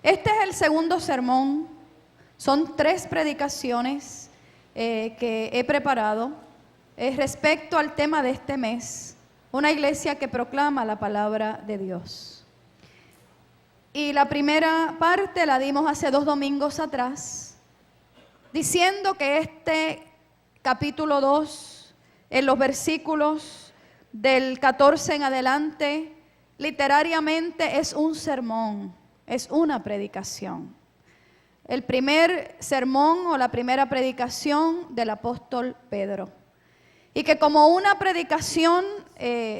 Este es el segundo sermón. Son 3 predicaciones que he preparado respecto al tema de este mes, una iglesia que proclama la palabra de Dios. Y la primera parte la dimos hace 2 domingos atrás, diciendo que este capítulo 2, en los versículos del 14 en adelante, literariamente es un sermón, es una predicación. El primer sermón o la primera predicación del apóstol Pedro. Y que como una predicación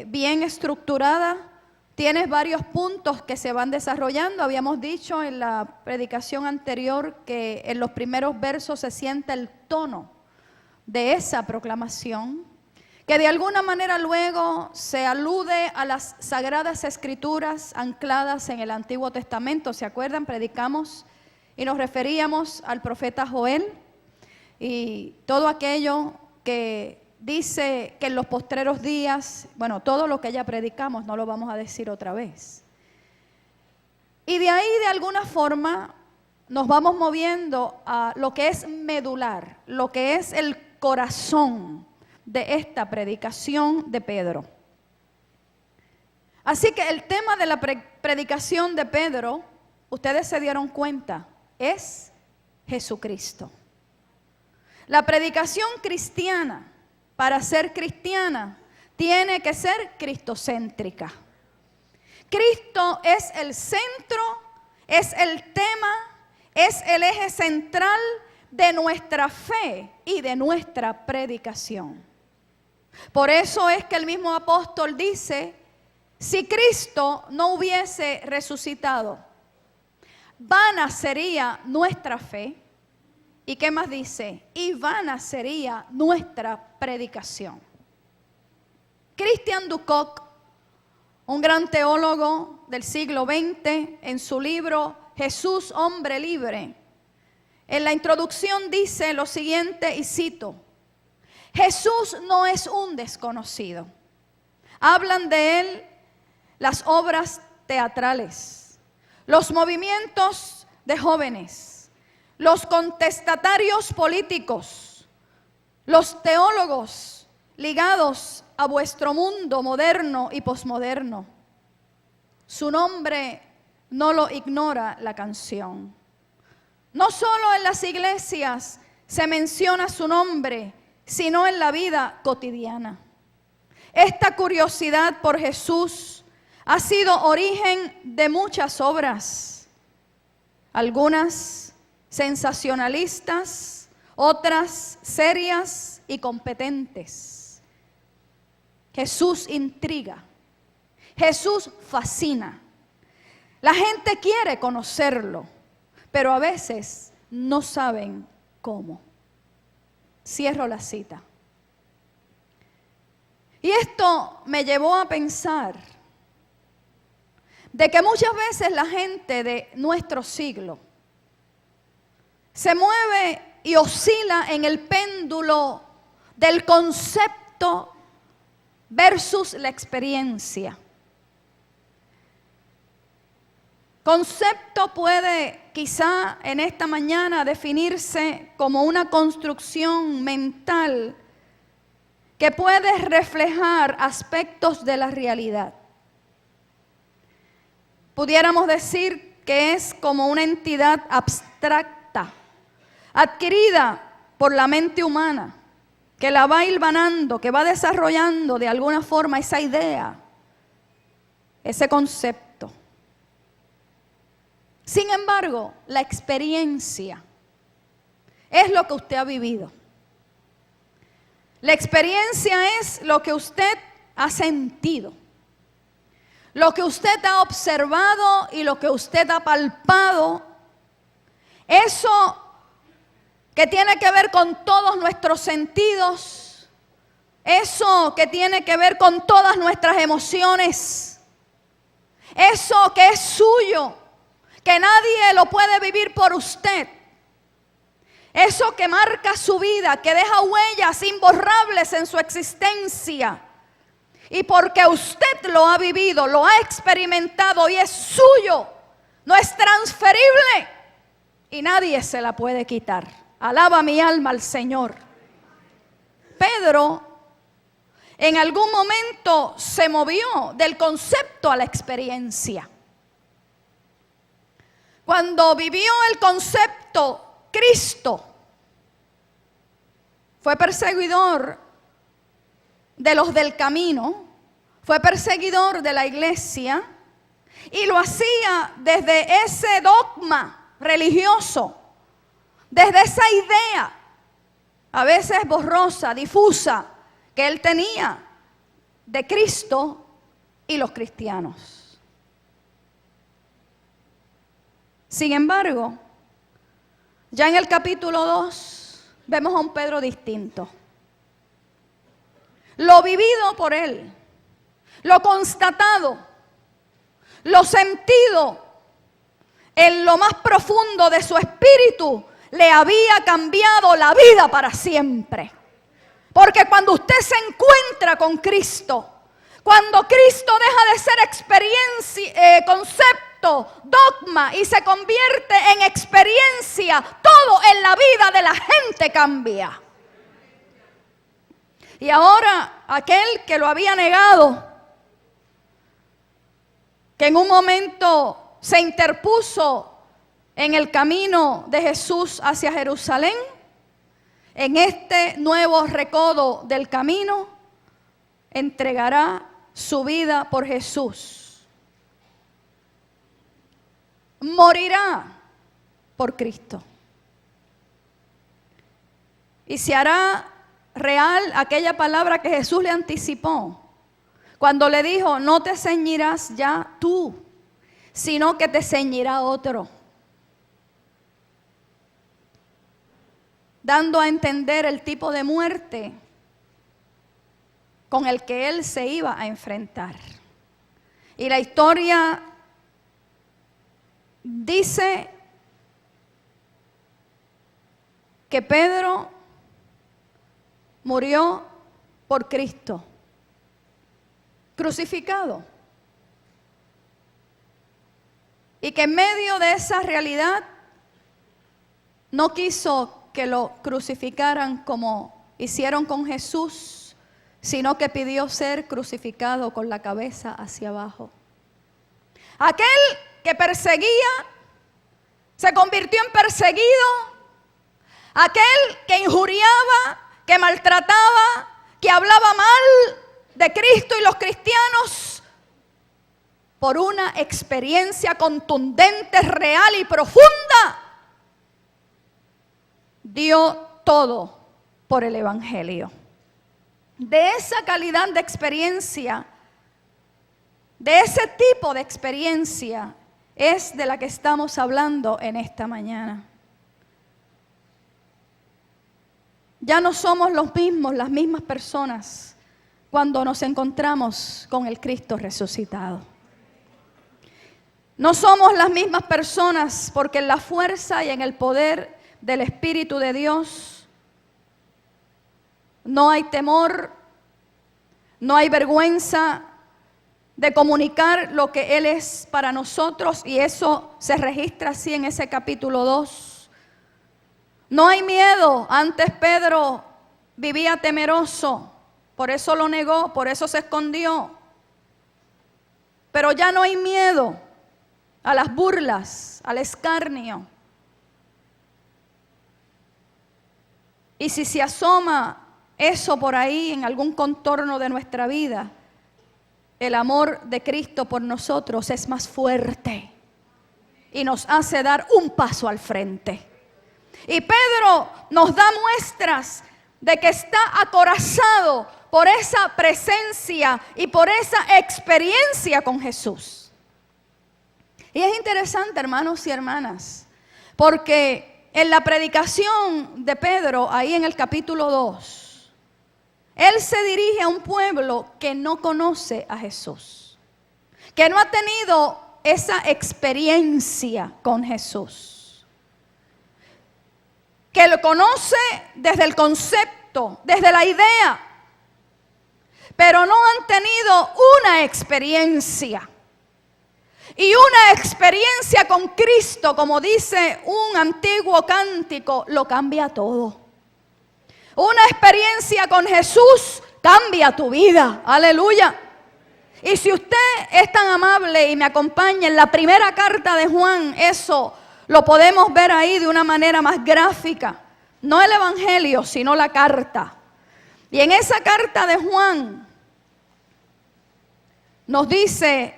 bien estructurada, tienes varios puntos que se van desarrollando. Habíamos dicho en la predicación anterior que en los primeros versos se siente el tono de esa proclamación, que de alguna manera luego se alude a las sagradas escrituras ancladas en el Antiguo Testamento. ¿Se acuerdan? Predicamos y nos referíamos al profeta Joel y todo aquello que dice que en los postreros días, bueno, todo lo que ya predicamos no lo vamos a decir otra vez. Y de ahí de alguna forma nos vamos moviendo a lo que es medular, lo que es el corazón de esta predicación de Pedro. Así que el tema de la predicación de Pedro, ustedes se dieron cuenta, es Jesucristo. La predicación cristiana, para ser cristiana, tiene que ser cristocéntrica. Cristo es el centro, es el tema, es el eje central de nuestra fe y de nuestra predicación. Por eso es que el mismo apóstol dice, si Cristo no hubiese resucitado, vana sería nuestra fe. ¿Y qué más dice? Y vana sería nuestra predicación. Christian Ducoc, un gran teólogo del siglo XX, en su libro Jesús, hombre libre, en la introducción dice lo siguiente, y cito: Jesús no es un desconocido. Hablan de él las obras teatrales, los movimientos de jóvenes, los contestatarios políticos, los teólogos ligados a vuestro mundo moderno y posmoderno. Su nombre no lo ignora la canción. No solo en las iglesias se menciona su nombre, sino en la vida cotidiana. Esta curiosidad por Jesús ha sido origen de muchas obras, algunas sensacionalistas, otras serias y competentes. Jesús intriga, Jesús fascina. La gente quiere conocerlo, pero a veces no saben cómo. Cierro la cita. Y esto me llevó a pensar de que muchas veces la gente de nuestro siglo se mueve y oscila en el péndulo del concepto versus la experiencia. Concepto puede quizá en esta mañana definirse como una construcción mental que puede reflejar aspectos de la realidad. Pudiéramos decir que es como una entidad abstracta, adquirida por la mente humana, que la va hilvanando, que va desarrollando de alguna forma esa idea, ese concepto. Sin embargo, la experiencia es lo que usted ha vivido. La experiencia es lo que usted ha sentido, lo que usted ha observado y lo que usted ha palpado. Eso que tiene que ver con todos nuestros sentidos, eso que tiene que ver con todas nuestras emociones, eso que es suyo, que nadie lo puede vivir por usted. Eso que marca su vida, que deja huellas imborrables en su existencia. Y porque usted lo ha vivido, lo ha experimentado y es suyo, no es transferible y nadie se la puede quitar. Alaba mi alma al Señor. Pedro en algún momento se movió del concepto a la experiencia. Cuando vivió el concepto Cristo, fue perseguidor de los del camino, fue perseguidor de la iglesia y lo hacía desde ese dogma religioso, desde esa idea, a veces borrosa, difusa, que él tenía de Cristo y los cristianos. Sin embargo, ya en el capítulo 2 vemos a un Pedro distinto. Lo vivido por él, lo constatado, lo sentido en lo más profundo de su espíritu le había cambiado la vida para siempre. Porque cuando usted se encuentra con Cristo, cuando Cristo deja de ser experiencia, concepto, dogma y se convierte en experiencia, todo en la vida de la gente cambia. Y ahora aquel que lo había negado, que en un momento se interpuso en el camino de Jesús hacia Jerusalén, en este nuevo recodo del camino, entregará su vida por Jesús. Morirá por Cristo. Y se hará real aquella palabra que Jesús le anticipó cuando le dijo: no te ceñirás ya tú, sino que te ceñirá otro. Dando a entender el tipo de muerte con el que él se iba a enfrentar. Y la historia dice que Pedro murió por Cristo, crucificado. Y que en medio de esa realidad no quiso que lo crucificaran como hicieron con Jesús, sino que pidió ser crucificado con la cabeza hacia abajo. Aquel que perseguía se convirtió en perseguido. Aquel que injuriaba, que maltrataba, que hablaba mal de Cristo y los cristianos, por una experiencia contundente, real y profunda, dio todo por el Evangelio. De esa calidad de experiencia, de ese tipo de experiencia, es de la que estamos hablando en esta mañana. Ya no somos los mismos, las mismas personas, cuando nos encontramos con el Cristo resucitado. No somos las mismas personas porque en la fuerza y en el poder del Espíritu de Dios no hay temor, no hay vergüenza de comunicar lo que Él es para nosotros, y eso se registra así en ese capítulo 2. No hay miedo. Antes Pedro vivía temeroso, por eso lo negó, por eso se escondió. Pero ya no hay miedo a las burlas, al escarnio. Y si se asoma eso por ahí en algún contorno de nuestra vida, el amor de Cristo por nosotros es más fuerte y nos hace dar un paso al frente. Y Pedro nos da muestras de que está acorazado por esa presencia y por esa experiencia con Jesús. Y es interesante, hermanos y hermanas, porque en la predicación de Pedro, ahí en el capítulo 2, él se dirige a un pueblo que no conoce a Jesús, que no ha tenido esa experiencia con Jesús, que lo conoce desde el concepto, desde la idea, pero no han tenido una experiencia. Y una experiencia con Cristo, como dice un antiguo cántico, lo cambia todo. Una experiencia con Jesús cambia tu vida. Aleluya. Y si usted es tan amable y me acompaña en la primera carta de Juan, eso lo podemos ver ahí de una manera más gráfica. No el evangelio, sino la carta. Y en esa carta de Juan nos dice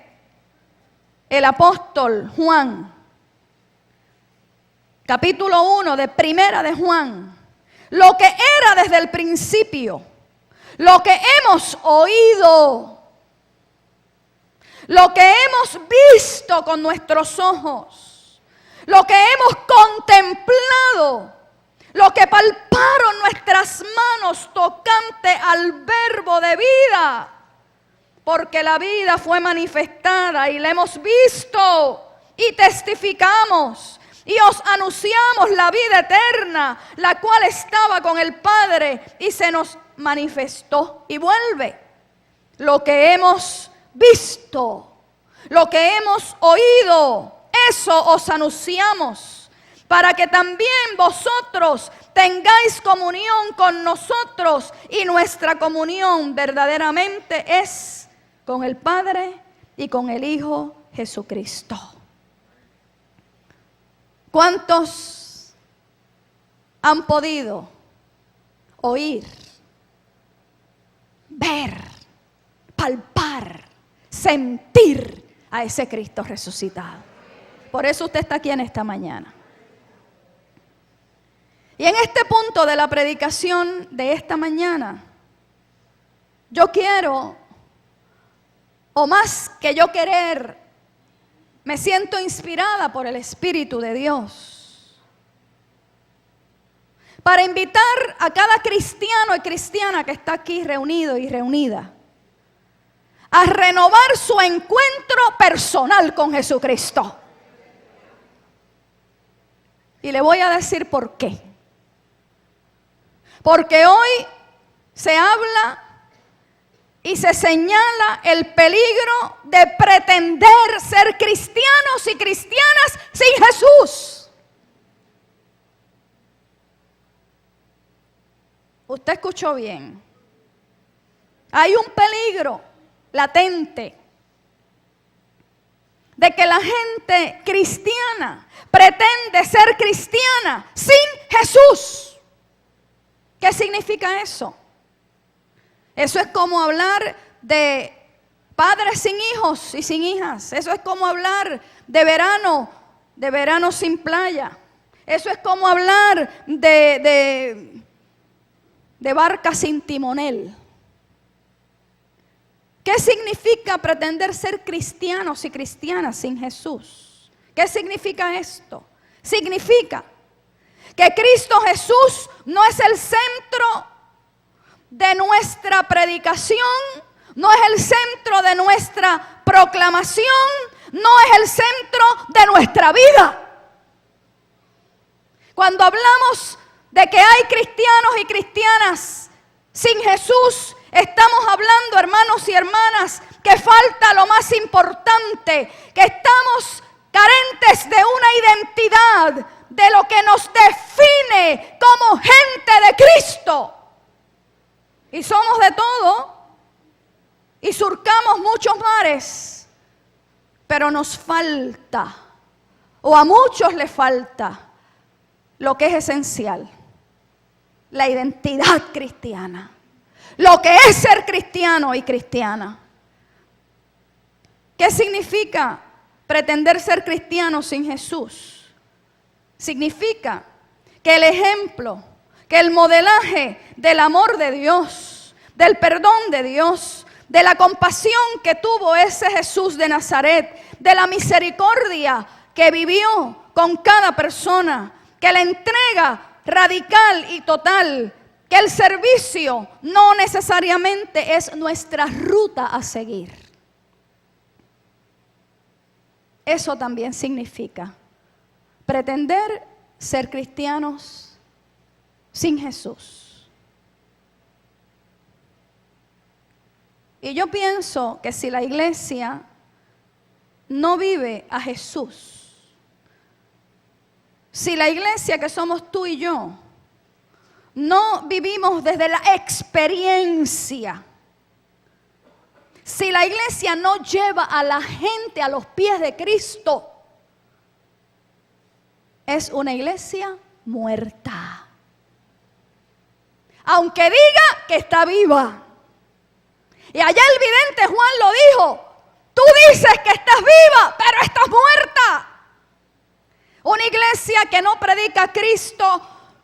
el apóstol Juan, capítulo 1 de Primera de Juan, lo que era desde el principio, lo que hemos oído, lo que hemos visto con nuestros ojos, lo que hemos contemplado, lo que palparon nuestras manos tocante al verbo de vida, porque la vida fue manifestada y la hemos visto y testificamos y os anunciamos la vida eterna, la cual estaba con el Padre y se nos manifestó y vuelve. Lo que hemos visto, lo que hemos oído, eso os anunciamos, para que también vosotros tengáis comunión con nosotros, y nuestra comunión verdaderamente es con el Padre y con el Hijo Jesucristo. ¿Cuántos han podido oír, ver, palpar, sentir a ese Cristo resucitado? Por eso usted está aquí en esta mañana. Y en este punto de la predicación de esta mañana, yo quiero, o más que yo querer, me siento inspirada por el Espíritu de Dios para invitar a cada cristiano y cristiana que está aquí reunido y reunida a renovar su encuentro personal con Jesucristo. Y le voy a decir por qué. Porque hoy se habla y se señala el peligro de pretender ser cristianos y cristianas sin Jesús. Usted escuchó bien. Hay un peligro latente de que la gente cristiana pretende ser cristiana sin Jesús. ¿Qué significa eso? Eso es como hablar de padres sin hijos y sin hijas. Eso es como hablar de verano sin playa. Eso es como hablar de barca sin timonel. ¿Qué significa pretender ser cristianos y cristianas sin Jesús? ¿Qué significa esto? Significa que Cristo Jesús no es el centro de nuestra predicación, no es el centro de nuestra proclamación, no es el centro de nuestra vida. Cuando hablamos de que hay cristianos y cristianas sin Jesús, estamos hablando, hermanos y hermanas, que falta lo más importante, que estamos carentes de una identidad, de lo que nos define como gente de Cristo. Y somos de todo y surcamos muchos mares, pero nos falta, o a muchos les falta, lo que es esencial: la identidad cristiana, lo que es ser cristiano y cristiana. ¿Qué significa pretender ser cristiano sin Jesús? Significa que el ejemplo, que el modelaje del amor de Dios, del perdón de Dios, de la compasión que tuvo ese Jesús de Nazaret, de la misericordia que vivió con cada persona, que la entrega radical y total, que el servicio no necesariamente es nuestra ruta a seguir. Eso también significa pretender ser cristianos sin Jesús. Y yo pienso que si la iglesia no vive a Jesús, si la iglesia que somos tú y yo no vivimos desde la experiencia, si la iglesia no lleva a la gente a los pies de Cristo, es una iglesia muerta. Aunque diga que está viva. Y allá el vidente Juan lo dijo: tú dices que estás viva, pero estás muerta. Una iglesia que no predica a Cristo,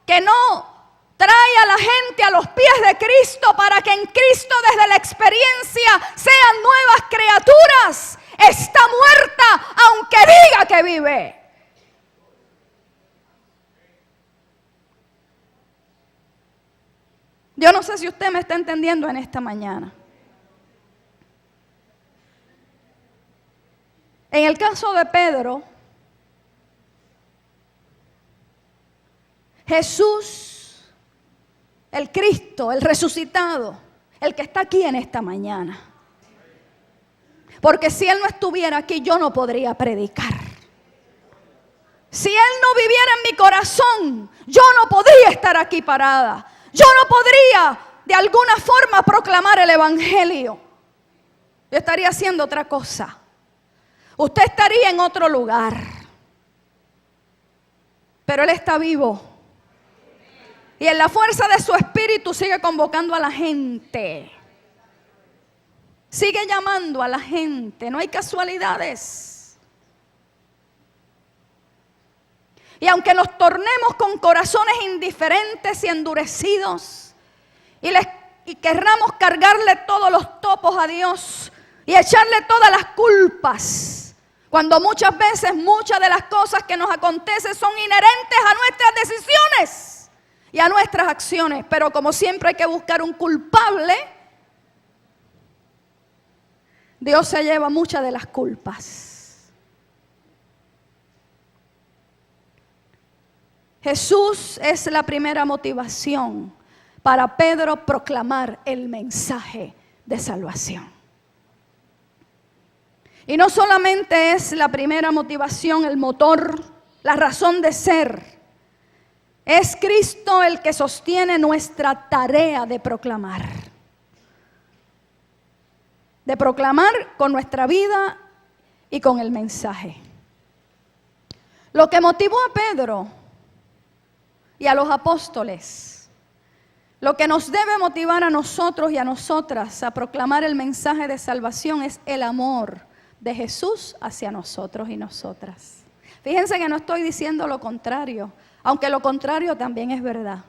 que no trae a la gente a los pies de Cristo para que en Cristo desde la experiencia sean nuevas criaturas, está muerta aunque diga que vive. Yo no sé si usted me está entendiendo en esta mañana. En el caso de Pedro, Jesús, el Cristo, el resucitado, el que está aquí en esta mañana. Porque si Él no estuviera aquí, yo no podría predicar. Si Él no viviera en mi corazón, yo no podría estar aquí parada. Yo no podría de alguna forma proclamar el evangelio. Yo estaría haciendo otra cosa. Usted estaría en otro lugar. Pero Él está vivo. Y en la fuerza de su espíritu sigue convocando a la gente. Sigue llamando a la gente. No hay casualidades. Y aunque nos tornemos con corazones indiferentes y endurecidos y querramos cargarle todos los topos a Dios y echarle todas las culpas, cuando muchas veces muchas de las cosas que nos acontecen son inherentes a nuestras decisiones y a nuestras acciones, pero como siempre hay que buscar un culpable, Dios se lleva muchas de las culpas. Jesús es la primera motivación para Pedro proclamar el mensaje de salvación. Y no solamente es la primera motivación, el motor, la razón de ser. Es Cristo el que sostiene nuestra tarea de proclamar. De proclamar con nuestra vida y con el mensaje. Lo que motivó a Pedro y a los apóstoles, lo que nos debe motivar a nosotros y a nosotras a proclamar el mensaje de salvación es el amor de Jesús hacia nosotros y nosotras. Fíjense que no estoy diciendo lo contrario, aunque lo contrario también es verdad.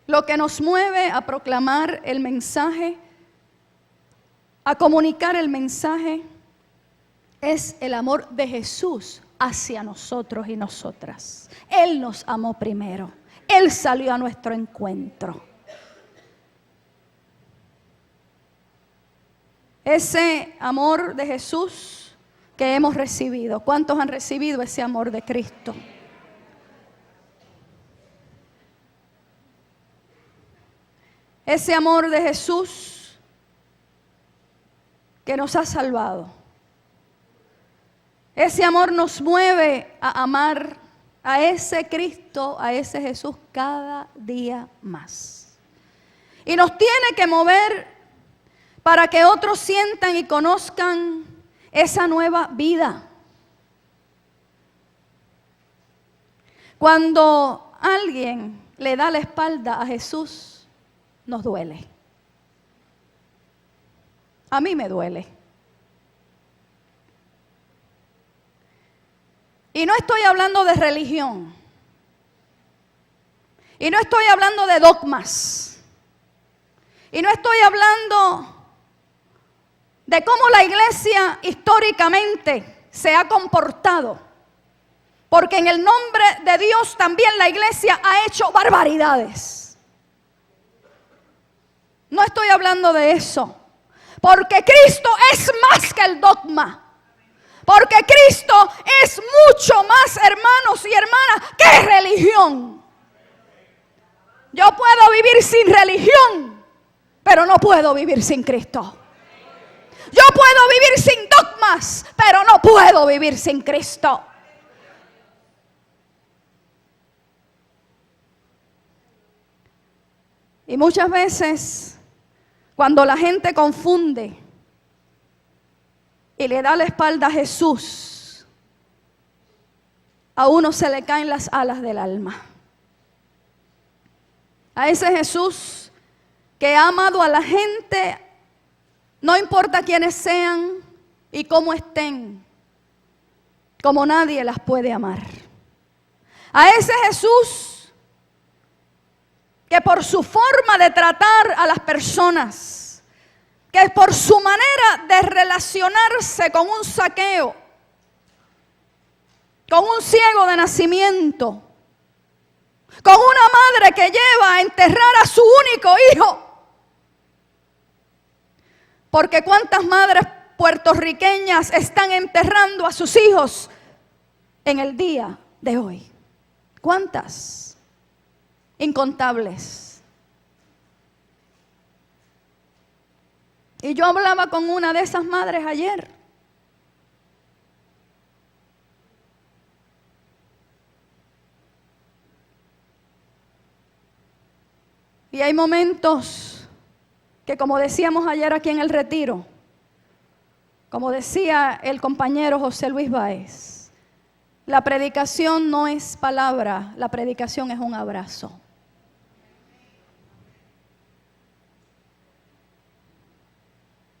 Lo que nos mueve a proclamar el mensaje, a comunicar el mensaje, es el amor de Jesús hacia nosotros y nosotras. Él nos amó primero. Él salió a nuestro encuentro. Ese amor de Jesús que hemos recibido. ¿Cuántos han recibido ese amor de Cristo? Ese amor de Jesús que nos ha salvado. Ese amor nos mueve a amar a ese Cristo, a ese Jesús cada día más. Y nos tiene que mover para que otros sientan y conozcan esa nueva vida. Cuando alguien le da la espalda a Jesús, nos duele. A mí me duele. Y no estoy hablando de religión. Y no estoy hablando de dogmas. Y no estoy hablando de cómo la iglesia históricamente se ha comportado. Porque en el nombre de Dios también la iglesia ha hecho barbaridades. No estoy hablando de eso. Porque Cristo es más que el dogma. Porque Cristo es mucho más, hermanos y hermanas, que religión. Yo puedo vivir sin religión, pero no puedo vivir sin Cristo. Yo puedo vivir sin dogmas, pero no puedo vivir sin Cristo. Y muchas veces, cuando la gente confunde y le da la espalda a Jesús, a uno se le caen las alas del alma. A ese Jesús que ha amado a la gente, no importa quiénes sean y cómo estén, como nadie las puede amar. A ese Jesús que por su forma de tratar a las personas, que por su manera de relacionarse con un Zaqueo, con un ciego de nacimiento, con una madre que lleva a enterrar a su único hijo. Porque cuántas madres puertorriqueñas están enterrando a sus hijos en el día de hoy. ¿Cuántas? Incontables. Y yo hablaba con una de esas madres ayer. Y hay momentos que, como decíamos ayer aquí en el retiro, como decía el compañero José Luis Báez, la predicación no es palabra, la predicación es un abrazo.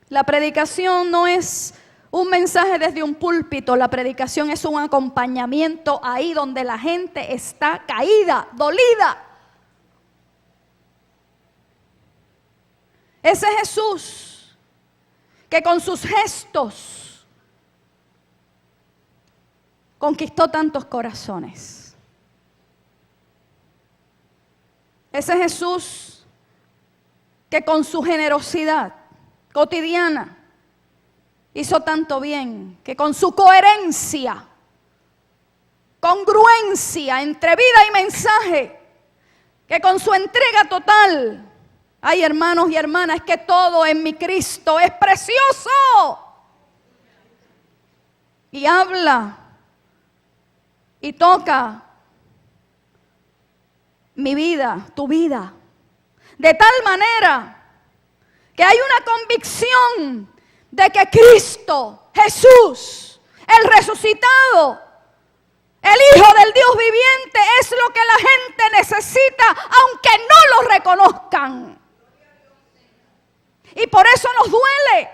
La predicación no es un mensaje desde un púlpito, la predicación es un acompañamiento ahí donde la gente está caída, dolida. Ese Jesús que con sus gestos conquistó tantos corazones. Ese Jesús que con su generosidad cotidiana hizo tanto bien, que con su coherencia, congruencia entre vida y mensaje, que con su entrega total. Ay, hermanos y hermanas, es que todo en mi Cristo es precioso. Y habla y toca mi vida, tu vida, de tal manera que hay una convicción de que Cristo, Jesús, el resucitado, el Hijo del Dios viviente, es lo que la gente necesita, aunque no lo reconozcan. Y por eso nos duele,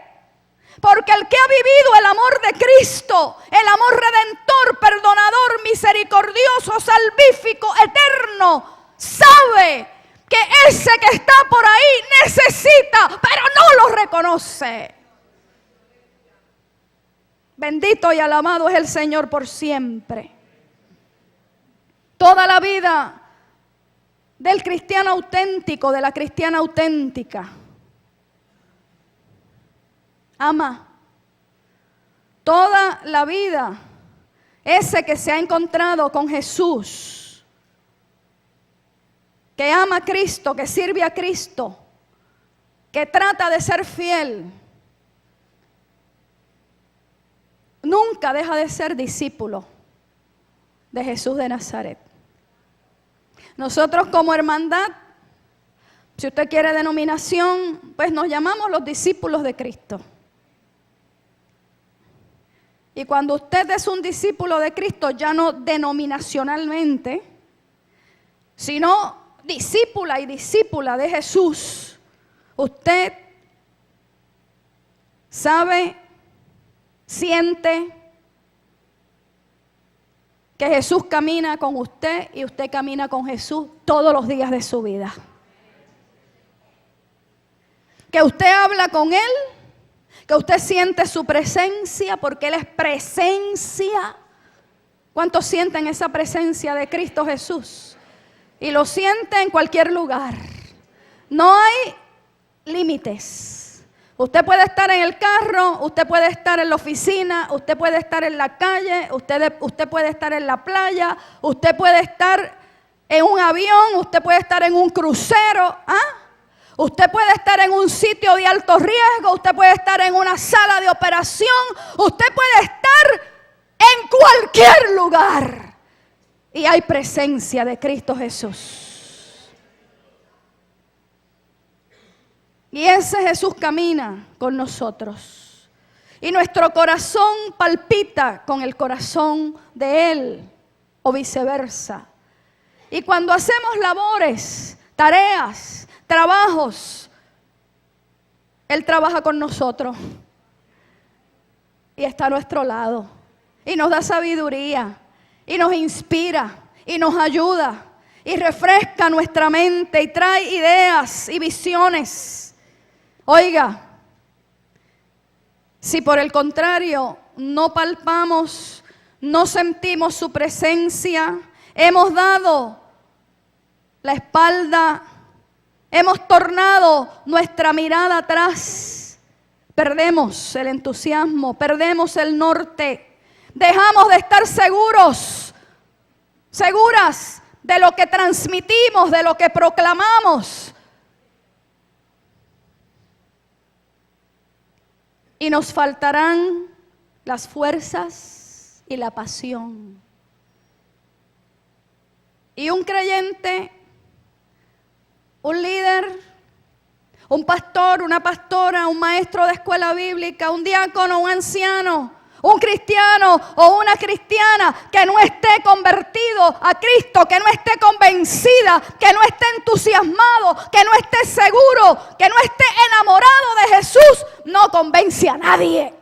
porque el que ha vivido el amor de Cristo, el amor redentor, perdonador, misericordioso, salvífico, eterno, sabe que ese que está por ahí necesita, pero no lo reconoce. Bendito y alabado es el Señor por siempre. Toda la vida del cristiano auténtico, de la cristiana auténtica, ama. Toda la vida, ese que se ha encontrado con Jesús, que ama a Cristo, que sirve a Cristo, que trata de ser fiel, nunca deja de ser discípulo de Jesús de Nazaret. Nosotros como hermandad, si usted quiere denominación, pues nos llamamos los discípulos de Cristo. Y cuando usted es un discípulo de Cristo, ya no denominacionalmente, sino discípula y discípula de Jesús, usted sabe, siente que Jesús camina con usted y usted camina con Jesús todos los días de su vida. Que usted habla con Él, que usted siente su presencia porque Él es presencia. ¿Cuántos sienten esa presencia de Cristo Jesús? Y lo siente en cualquier lugar. No hay límites. Usted puede estar en el carro, usted puede estar en la oficina, usted puede estar en la calle, usted puede estar en la playa, usted puede estar en un avión, usted puede estar en un crucero. Usted puede estar en un sitio de alto riesgo, usted puede estar en una sala de operación, usted puede estar en cualquier lugar. Y hay presencia de Cristo Jesús. Y ese Jesús camina con nosotros. Y nuestro corazón palpita con el corazón de Él, o viceversa. Y cuando hacemos labores, tareas, trabajos, Él trabaja con nosotros. Y está a nuestro lado. Y nos da sabiduría. Y nos inspira. Y nos ayuda. Y refresca nuestra mente. Y trae ideas y visiones. Oiga, si por el contrario no palpamos, no sentimos su presencia, hemos dado la espalda, hemos tornado nuestra mirada atrás, perdemos el entusiasmo, perdemos el norte, dejamos de estar seguras de lo que transmitimos, de lo que proclamamos. Y nos faltarán las fuerzas y la pasión. Y un creyente, un líder, un pastor, una pastora, un maestro de escuela bíblica, un diácono, un anciano, un cristiano o una cristiana que no esté convertido a Cristo, que no esté convencida, que no esté entusiasmado, que no esté seguro, que no esté enamorado de Jesús, no convence a nadie.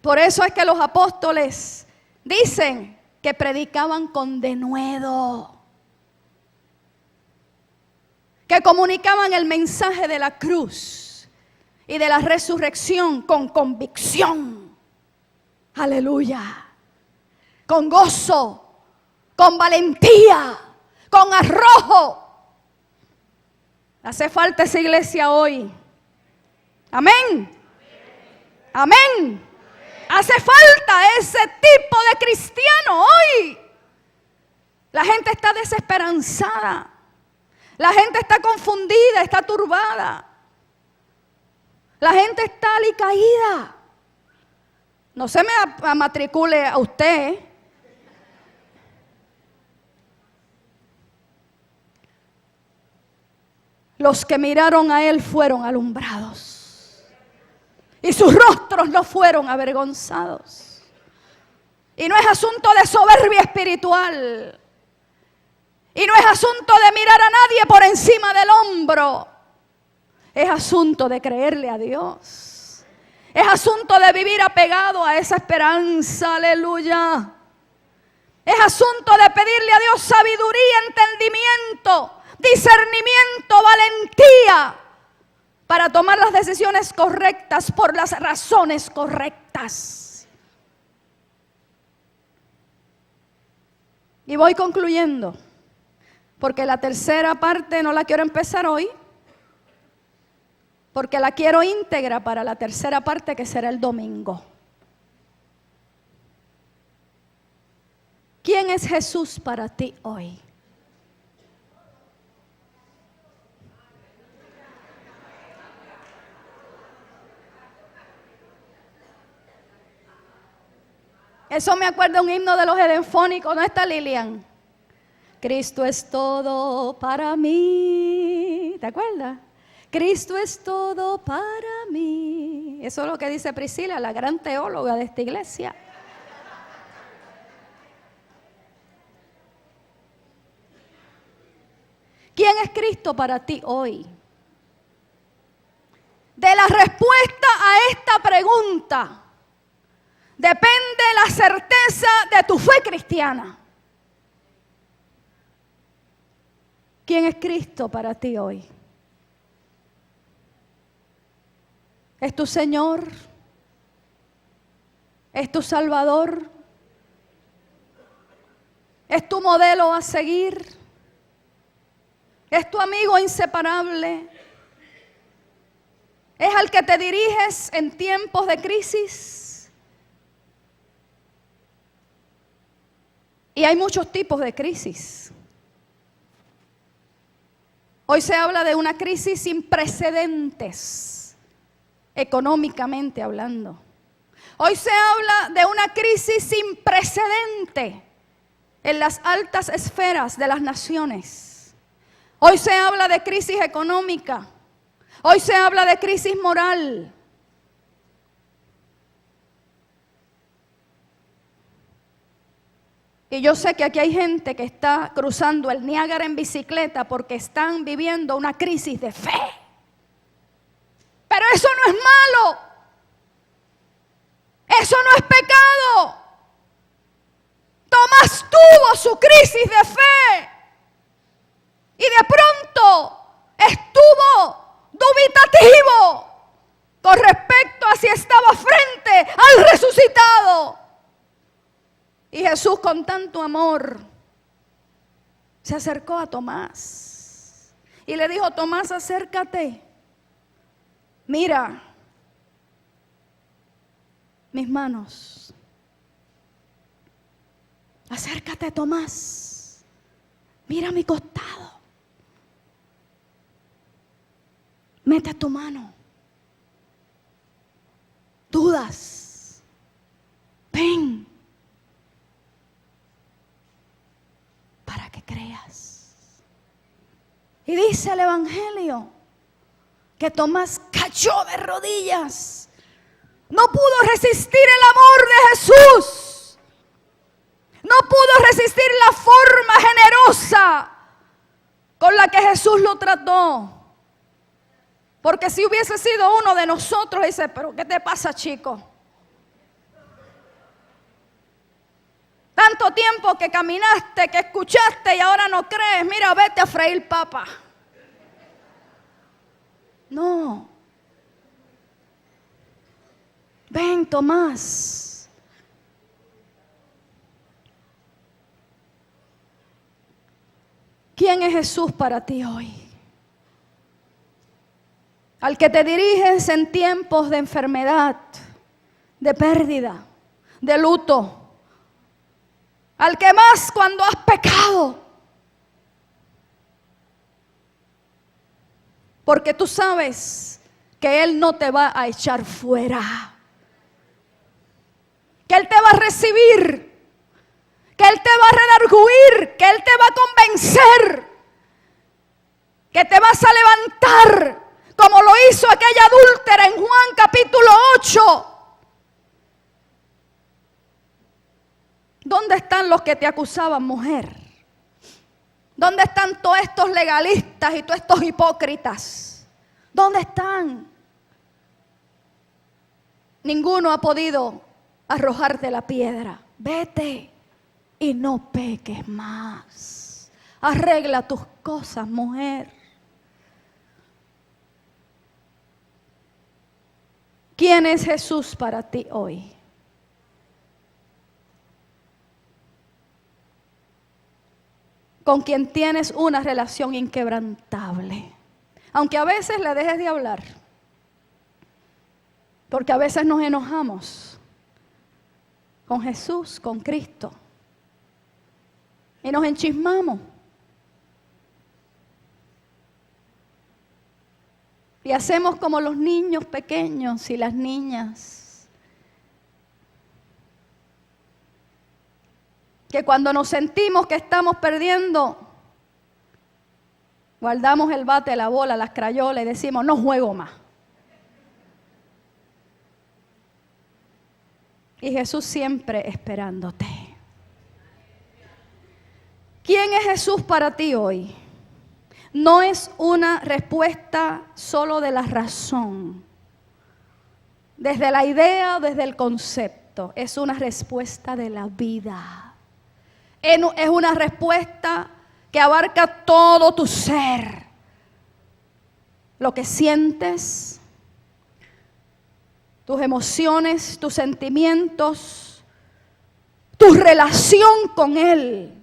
Por eso es que los apóstoles dicen que predicaban con denuedo, que comunicaban el mensaje de la cruz y de la resurrección con convicción. Aleluya. Con gozo, con valentía, con arrojo. Hace falta esa iglesia hoy. Amén. Amén. Hace falta ese tipo de cristiano hoy. La gente está desesperanzada. La gente está confundida, está turbada. La gente está alicaída. No se me matricule a usted. Los que miraron a Él fueron alumbrados. Y sus rostros no fueron avergonzados. Y no es asunto de soberbia espiritual. Y no es asunto de mirar a nadie por encima del hombro. Es asunto de creerle a Dios. Es asunto de vivir apegado a esa esperanza. Aleluya. Es asunto de pedirle a Dios sabiduría, entendimiento, discernimiento, valentía para tomar las decisiones correctas por las razones correctas. Y voy concluyendo, porque la tercera parte no la quiero empezar hoy, porque la quiero íntegra para la tercera parte, que será el domingo. ¿Quién es Jesús para ti hoy? Eso me acuerda un himno de los edenfónicos, ¿no está, Lilian? Cristo es todo para mí. ¿Te acuerdas? Cristo es todo para mí. Eso es lo que dice Priscila, la gran teóloga de esta iglesia. ¿Quién es Cristo para ti hoy? De la respuesta a esta pregunta depende la certeza de tu fe cristiana. ¿Quién es Cristo para ti hoy? ¿Es tu Señor? ¿Es tu Salvador? ¿Es tu modelo a seguir? ¿Es tu amigo inseparable? ¿Es al que te diriges en tiempos de crisis? Y hay muchos tipos de crisis. Hoy se habla de una crisis sin precedentes, económicamente hablando. Hoy se habla de una crisis sin precedente en las altas esferas de las naciones. Hoy se habla de crisis económica. Hoy se habla de crisis moral. Y yo sé que aquí hay gente que está cruzando el Niágara en bicicleta porque están viviendo una crisis de fe. Pero eso no es malo. Eso no es pecado. Tomás tuvo su crisis de fe. Y de pronto estuvo dubitativo con respecto a si estaba frente al resucitado. Y Jesús, con tanto amor, se acercó a Tomás y le dijo: Tomás, acércate, mira mis manos. Acércate, Tomás, mira mi costado, mete tu mano. Dudas, ven, para que creas. Y dice el Evangelio que Tomás cayó de rodillas. No pudo resistir el amor de Jesús. No pudo resistir la forma generosa con la que Jesús lo trató. Porque si hubiese sido uno de nosotros, dice: pero ¿qué te pasa, chico? Tanto tiempo que caminaste, que escuchaste y ahora no crees. Mira, vete a freír papa. No. Ven, Tomás. ¿Quién es Jesús para ti hoy? Al que te diriges en tiempos de enfermedad, de pérdida, de luto. Al que más cuando has pecado. Porque tú sabes que Él no te va a echar fuera. Que Él te va a recibir. Que Él te va a redarguir. Que Él te va a convencer. Que te vas a levantar. Como lo hizo aquella adúltera en Juan capítulo 8. ¿Dónde están los que te acusaban, mujer? ¿Dónde están todos estos legalistas y todos estos hipócritas? ¿Dónde están? Ninguno ha podido arrojarte la piedra. Vete y no peques más. Arregla tus cosas, mujer. ¿Quién es Jesús para ti hoy? Con quien tienes una relación inquebrantable. Aunque a veces le dejes de hablar. Porque a veces nos enojamos con Jesús, con Cristo. Y nos enchismamos. Y hacemos como los niños pequeños y las niñas. Que cuando nos sentimos que estamos perdiendo, guardamos el bate, la bola, las crayolas y decimos: no juego más. Y Jesús siempre esperándote. ¿Quién es Jesús para ti hoy? No es una respuesta solo de la razón, desde la idea o desde el concepto. Es una respuesta de la vida. Es una respuesta que abarca todo tu ser. Lo que sientes, tus emociones, tus sentimientos, tu relación con Él.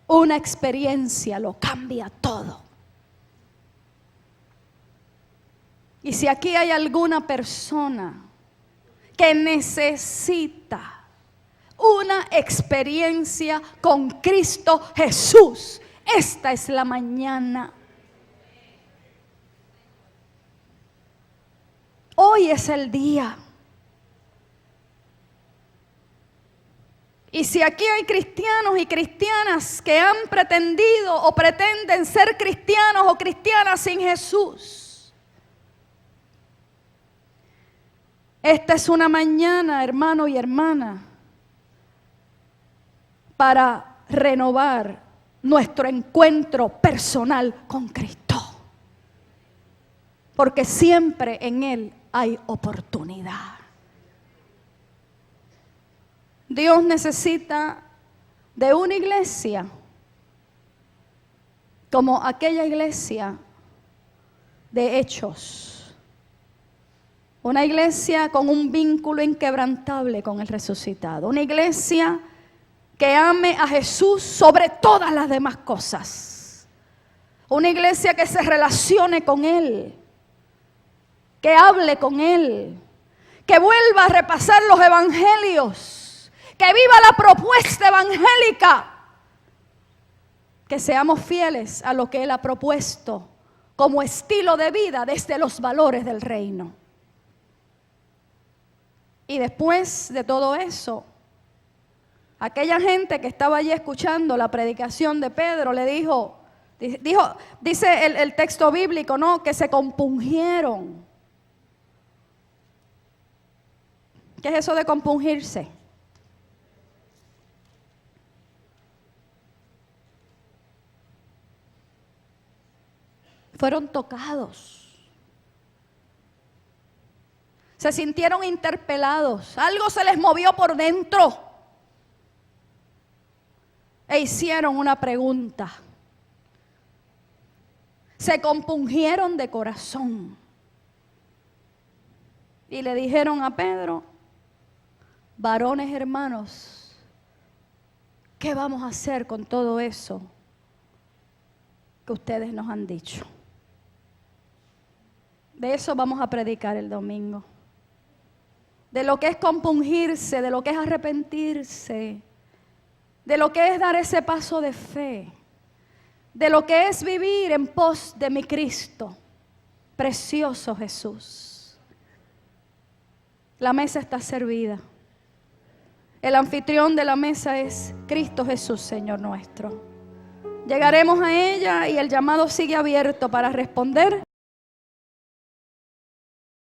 Una experiencia lo cambia todo. Y si aquí hay alguna persona que necesita una experiencia con Cristo Jesús, Esta es la mañana. Hoy es el día. Y si aquí hay cristianos y cristianas que han pretendido o pretenden ser cristianos o cristianas sin Jesús, esta es una mañana, hermano y hermana, para renovar nuestro encuentro personal con Cristo. Porque siempre en Él hay oportunidad. Dios necesita de una iglesia como aquella iglesia de Hechos. Una iglesia con un vínculo inquebrantable con el resucitado. Una iglesia que ame a Jesús sobre todas las demás cosas. Una iglesia que se relacione con Él, que hable con Él, que vuelva a repasar los evangelios, que viva la propuesta evangélica, que seamos fieles a lo que Él ha propuesto como estilo de vida desde los valores del reino. Y después de todo eso, aquella gente que estaba allí escuchando la predicación de Pedro le dijo, dice el texto bíblico, ¿no?, que se compungieron. ¿Qué es eso de compungirse? Fueron tocados. Se sintieron interpelados. Algo se les movió por dentro. E hicieron una pregunta. Se compungieron de corazón. Y le dijeron a Pedro: varones hermanos, ¿qué vamos a hacer con todo eso que ustedes nos han dicho? De eso vamos a predicar el domingo. De lo que es compungirse, de lo que es arrepentirse, de lo que es dar ese paso de fe, de lo que es vivir en pos de mi Cristo, precioso Jesús. La mesa está servida. El anfitrión de la mesa es Cristo Jesús, Señor nuestro. Llegaremos a ella y el llamado sigue abierto para responder.